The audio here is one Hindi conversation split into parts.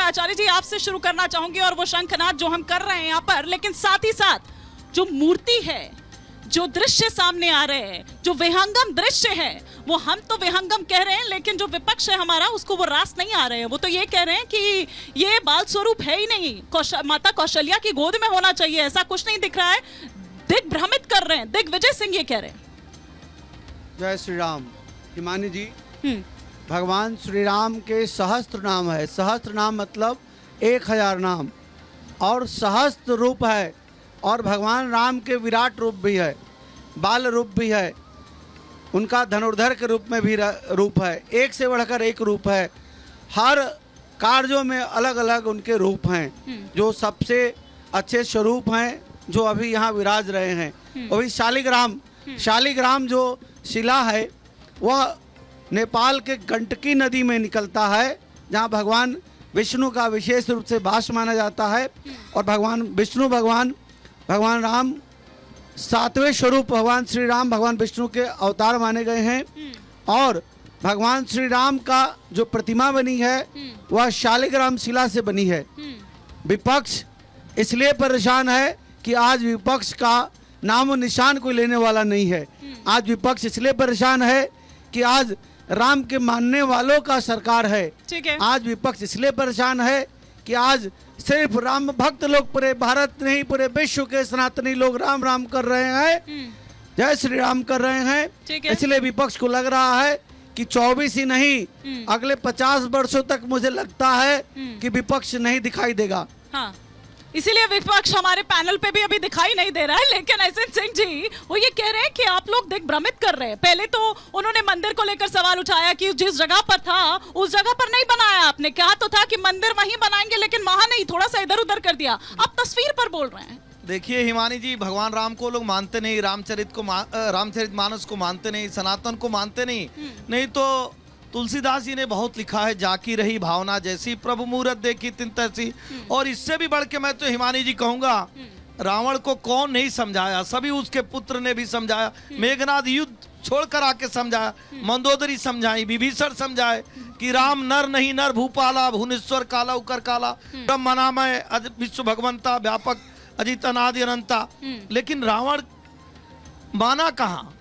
मैं आचार्य जी आपसे शुरू करना चाहूंगी, और वो शंखनाद जो हम कर रहे हैं यहाँ पर, लेकिन साथ ही साथ जो मूर्ति है, जो दृश्य सामने आ रहे हैं, जो विहंगम दृश्य है, वो हम तो विहंगम कह रहे हैं, लेकिन जो विपक्ष है हमारा उसको वो रास नहीं आ रहे हैं। वो तो ये कह रहे हैं कि ये बाल स्वरूप है ही नहीं, माता कौशल्या की गोद में होना चाहिए, ऐसा कुछ नहीं दिख रहा है। दिग्भ्रमित कर रहे हैं, दिग्विजय सिंह ये कह रहे हैं। जय श्री राम। हिमानी जी, भगवान श्री राम के सहस्त्र नाम है। सहस्त्र नाम मतलब 1000 नाम, और सहस्त्र रूप है, और भगवान राम के विराट रूप भी है, बाल रूप भी है, उनका धनुर्धर के रूप में भी रूप है, एक से बढ़कर एक रूप है। हर कार्यों में अलग अलग उनके रूप हैं, जो सबसे अच्छे स्वरूप हैं, जो अभी यहाँ विराज रहे हैं। वही शालिग्राम जो शिला है, वह नेपाल के गंडकी नदी में निकलता है, जहाँ भगवान विष्णु का विशेष रूप से वास माना जाता है। और भगवान राम 7वें स्वरूप भगवान श्री राम भगवान विष्णु के अवतार माने गए हैं। और भगवान श्री राम का जो प्रतिमा बनी है वह शालिग्राम शिला से बनी है। विपक्ष इसलिए परेशान है कि आज विपक्ष का नामो निशान कोई लेने वाला नहीं है। आज विपक्ष इसलिए परेशान है कि आज राम के मानने वालों का सरकार है। ठीक है। आज विपक्ष इसलिए परेशान है कि आज सिर्फ राम भक्त लोग पूरे भारत नहीं, पूरे विश्व के सनातनी लोग राम राम कर रहे हैं, जय श्री राम कर रहे हैं। इसलिए विपक्ष को लग रहा है कि 24 ही नहीं, अगले 50 वर्षों तक मुझे लगता है कि विपक्ष नहीं दिखाई देगा। हाँ, इसीलिए विपक्ष हमारे पैनल पे भी अभी दिखाई नहीं दे रहा है। लेकिन ऐसे सिंह जी वो ये कह रहे हैं कि आप लोग दिग्भ्रमित कर रहे हैं। पहले तो उन्होंने मंदिर को लेकर सवाल उठाया कि जिस जगह पर था उस जगह पर नहीं बनाया। आपने कहा तो था कि मंदिर वहीं बनाएंगे, लेकिन वहां नहीं, थोड़ा सा इधर उधर कर दिया। अब तस्वीर पर बोल रहे हैं। देखिए हिमानी जी, भगवान राम को लोग मानते नहीं, रामचरितमानस को मानते नहीं, सनातन को मानते नहीं तो तुलसीदास जी ने बहुत लिखा है, जाकी रही भावना जैसी, प्रभु मूरत देखी तिन तैसी। और इससे भी बढ़ के मैं तो हिमानी जी कहूंगा, रावण को कौन नहीं समझाया, सभी उसके पुत्र ने भी समझाया। मेघनाद युद्ध छोड़कर आके समझाया, मंदोदरी समझाई, विभीषण समझाए कि राम नर नहीं नर भूपाला, भुवनेश्वर काला उकर काला, ब्रह्मनामय विश्व भगवंता, व्यापक अजित अनादि अनंता। लेकिन रावण माना कहाँ?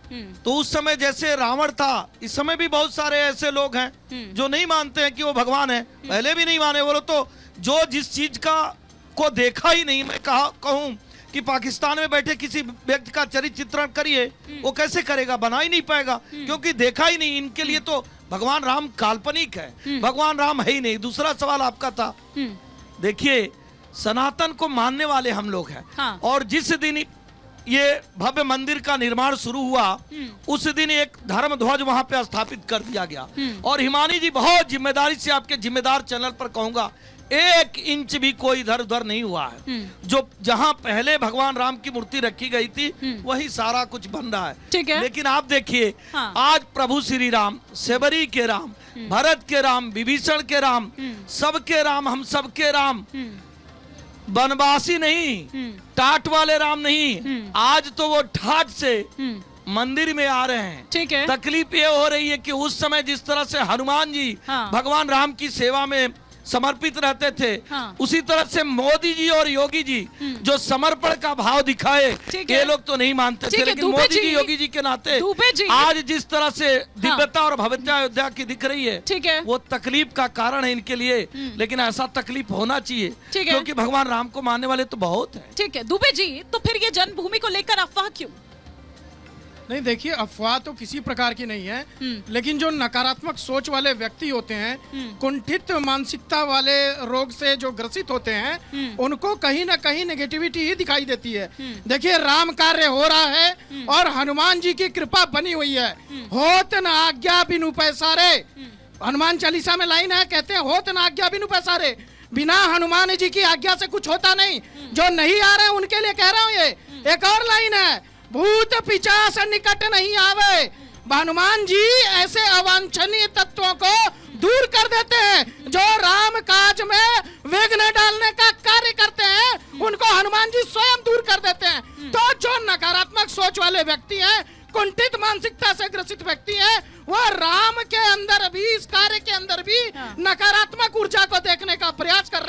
तो उस समय जैसे रावण था, इस समय भी बहुत सारे ऐसे लोग हैं जो नहीं मानते हैं कि वो भगवान है। पहले भी नहीं माने। बोलो तो जो जिस चीज का को देखा ही नहीं, मैं कहूं कि पाकिस्तान में बैठे किसी व्यक्ति का चरित्र चित्रण करिए, वो कैसे करेगा? बना ही नहीं पाएगा, क्योंकि देखा ही नहीं। इनके लिए तो भगवान राम काल्पनिक है, भगवान राम है ही नहीं। दूसरा सवाल आपका था, देखिए सनातन को मानने वाले हम लोग हैं। हाँ। और जिस दिन ये भव्य मंदिर का निर्माण शुरू हुआ, उस दिन एक धर्म ध्वज वहां पे स्थापित कर दिया गया। और हिमानी जी, बहुत जिम्मेदारी से आपके जिम्मेदार चैनल पर कहूंगा, 1 इंच भी कोई इधर उधर नहीं हुआ है। जो जहां पहले भगवान राम की मूर्ति रखी गई थी वही सारा कुछ बन रहा है। ठीक है। लेकिन आप देखिए, हाँ। आज प्रभु श्री राम, सेवरी के राम, भरत के राम, विभीषण के राम, सबके राम, हम सबके राम, बनवासी नहीं, टाट वाले राम नहीं, आज तो वो ठाट से मंदिर में आ रहे हैं। ठीक है। तकलीफ ये हो रही है कि उस समय जिस तरह से हनुमान जी भगवान राम की सेवा में समर्पित रहते थे, उसी तरह से मोदी जी और योगी जी जो समर्पण का भाव दिखाए, ये लोग तो नहीं मानते थे। लेकिन मोदी जी, योगी जी के नाते आज जिस तरह से दिव्यता और भव्यता अयोध्या की दिख रही है, वो तकलीफ का कारण है इनके लिए। लेकिन ऐसा तकलीफ होना चाहिए, क्योंकि भगवान राम को मानने वाले तो बहुत है। ठीक है दुबे जी, तो फिर ये जन्मभूमि को लेकर अफवाह क्यों? नहीं, देखिए अफवाह तो किसी प्रकार की नहीं है, लेकिन जो नकारात्मक सोच वाले व्यक्ति होते हैं, कुंठित मानसिकता वाले रोग से जो ग्रसित होते हैं, उनको कहीं ना कहीं नेगेटिविटी ही दिखाई देती है। देखिए राम कार्य हो रहा है और हनुमान जी की कृपा बनी हुई है। होत न आज्ञा बिनु पैसारे, हनुमान चालीसा में लाइन है, कहते हैं होत न आज्ञा बिनु पैसारे, बिना हनुमान जी की आज्ञा से कुछ होता नहीं। जो नहीं आ रहे हैं उनके लिए कह रहा हूँ। ये एक और लाइन है, भूत पिशाच निकट नहीं आवे। हनुमान जी ऐसे अवांछनीय तत्वों को दूर कर देते हैं जो राम काज में विघ्न डालने का कार्य करते हैं, उनको हनुमान जी स्वयं दूर कर देते हैं। तो जो नकारात्मक सोच वाले व्यक्ति हैं, कुंठित मानसिकता से ग्रसित व्यक्ति है, वह राम के अंदर भी, इस कार्य के अंदर भी नकारात्मक ऊर्जा को देखने का प्रयास कर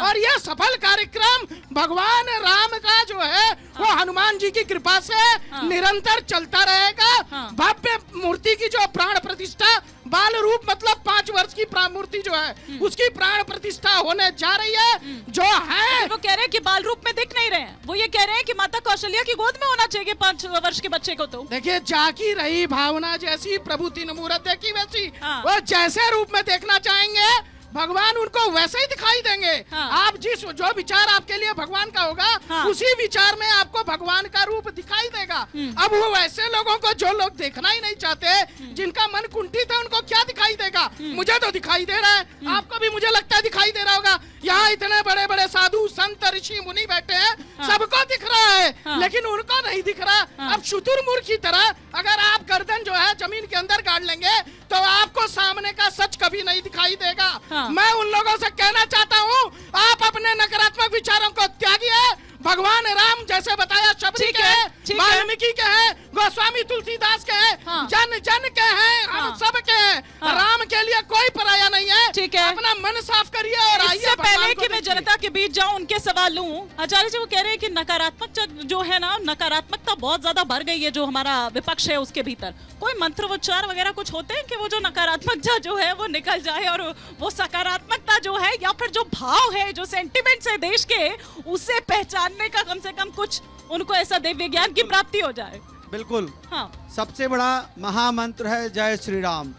और यह सफल कार्यक्रम भगवान राम का जो है वो हनुमान जी की कृपा से निरंतर चलता रहेगा। भव्य मूर्ति की जो प्राण प्रतिष्ठा, बाल रूप मतलब 5 वर्ष की मूर्ति जो है उसकी प्राण प्रतिष्ठा होने जा रही है। जो है वो कह रहे हैं कि बाल रूप में दिख नहीं रहे हैं, वो ये कह रहे हैं कि माता कौशल्या की गोद में होना चाहिए 5 वर्ष के बच्चे को। तो देखिए, जाकी रही भावना जैसी, प्रभु तीन मूरत देखी वैसी। वो जैसे रूप में देखना चाहेंगे भगवान उनको वैसे ही दिखाई देंगे। आप जो विचार आपके लिए भगवान का होगा उसी विचार में आपको भगवान का रूप दिखाई देगा। अब वो वैसे लोगों को जो लोग देखना ही नहीं चाहते, जिनका मन कुंठित है, उनको क्या दिखाई देगा? मुझे तो दिखाई दे रहा है, आपको भी मुझे लगता है दिखाई दे रहा होगा। यहाँ इतने बड़े बड़े साधु संत ऋषि मुनि बैठे हैं, सबको दिख रहा है, लेकिन उनको नहीं दिख रहा। अब शुतुरमुर्ग की तरह अगर आप गर्दन जो है जमीन के अंदर गाड़ लेंगे तो आपको सामने का सच कभी नहीं दिखाई देगा। मैं उन लोगों से कहना चाहता हूँ, आप अपने नकारात्मक विचारों को त्यागिए। भगवान राम जैसे बताया शबरी के हैं, वाल्मीकि के हैं, गोस्वामी तुलसीदास के हैं, जन जन के हैं, हम सब के हैं। राम के लिए कोई पराया नहीं है। ठीक है, अपना मन साफ करिए और आइए। इससे पहले कि मैं जनता के बीच जाऊं, उनके सवाल लूं, आचार्य जी वो कह रहे हैं कि नकारात्मक जो है ना, नकारात्मकता बहुत ज्यादा बढ़ गई है जो हमारा विपक्ष है उसके भीतर। कोई मंत्रोच्चार वगैरह कुछ होते हैं कि वो जो नकारात्मकता जो है वो निकल जाए और वो सकारात्मकता जो है या फिर जो भाव है, जो सेंटिमेंट्स है देश के, उसे पहचानने का कम से कम कुछ उनको ऐसा दिव्य ज्ञान की प्राप्ति हो जाए? बिल्कुल। हाँ, सबसे बड़ा महामंत्र है जय श्री राम,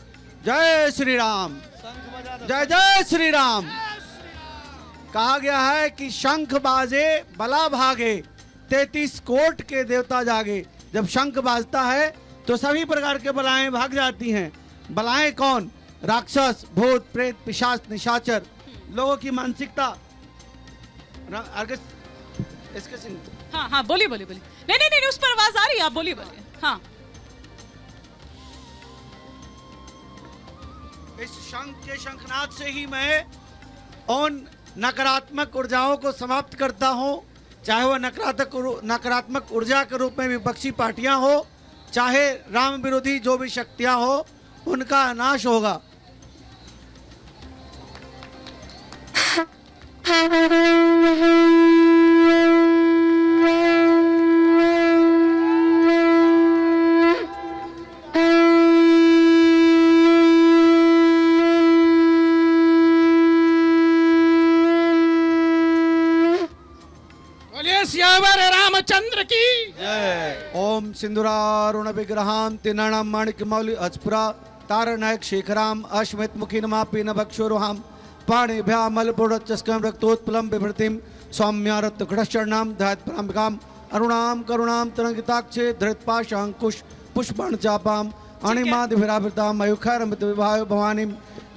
जय श्री राम, जय जय श्री राम। कहा गया है कि शंख बाजे बला भागे, 33 कोट के देवता जागे। जब शंख बाजता है तो सभी प्रकार के बलाएं भाग जाती हैं। बलाएं कौन? राक्षस, भूत, प्रेत, पिशाच, निशाचर। लोगों की मानसिकता। इसके सिंह। हाँ हाँ, बोलिए बोलिए बोलिए। नहीं, उस पर आवाज आ रही है, आप बोलिए बोलिए। हाँ, इस शंख के शंखनाद से ही मैं उन नकारात्मक ऊर्जाओं को समाप्त करता हूं, चाहे वह नकारात्मक ऊर्जा के रूप में विपक्षी पार्टियां हो, चाहे राम विरोधी जो भी शक्तियां हो, उनका नाश होगा। सियावर रामचंद्र की जय। ओम सिंदूरारुण विग्रहां तिनणं माणिक्यमौलि अस्फुरा तारनायक शेखराम अश्मित मुखी नमापि न भक्षोरुहां पाणिभ्यामलपुरच्चस्कं रक्तोत्पलं बिभृतिं सौम्या रत्नघटश्चरणां ध्यात्पराम्बिकां अरुणां करुणां तरंगिताक्षे धृतपाशांकुश पुष्पण चापां अणिमादिभिरावृतां मयूखैरमृतविभाय भवानीं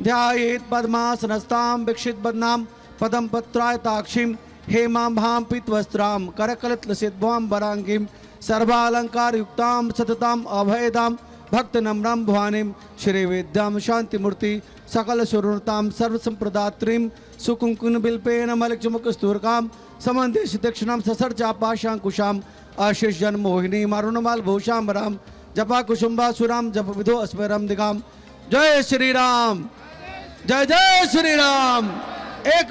ध्यायेत् पद्मासनस्तां वीक्षित बदनां पदं पत्रायताक्षीं हेमां भां पीतवस्त्रां करकलितलसिद्भवां वरांगीं सर्वालंकारयुक्तां सततां अभयदां भक्तनम्रां भवानीं श्रीविद्यां शांतिमूर्ति सकल सुरुणतां सर्वसंप्रदात्रीं सुकुंकुमबिल्पेन मलिकचमुकस्तूरकां समन्देश दक्षिणां ससर चापाशांकुशां आशीष जन्मोहिनीं अरुणमालभूषां वरां जपा कुसुम्बासुरां जप विधो अस्मरं दिगां। जय श्री राम, जय जय श्री राम। एक